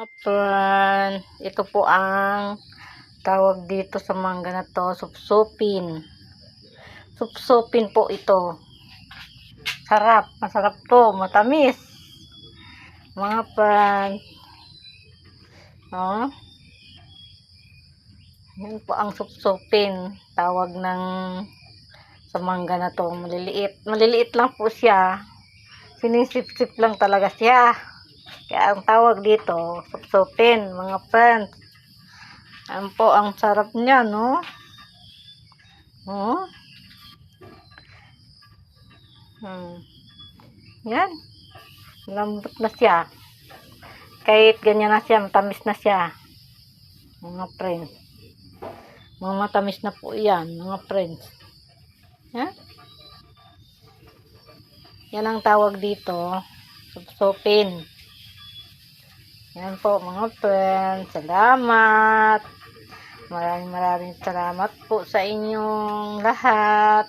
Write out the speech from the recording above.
Apan, ito po ang tawag dito sa mangga na to, supsupin. Supsupin po ito. Sarap, masarap to, matamis. Mga pan. Oh. Yan po ang supsupin. Tawag ng sa mangga na to, maliliit. Maliliit lang po siya. Sinisip-sip lang talaga siya. Kaya ang tawag dito, supsupin, mga friends. Yan po, ang sarap niya, no? Oh. Yan. Lambot na siya. Kahit ganyan na siya, matamis na siya. Mga friends. Mga matamis na po yan, mga friends. Yan. Yan ang tawag dito, supsupin. Yan po mga friends. Salamat. Maraming salamat po sa inyong lahat.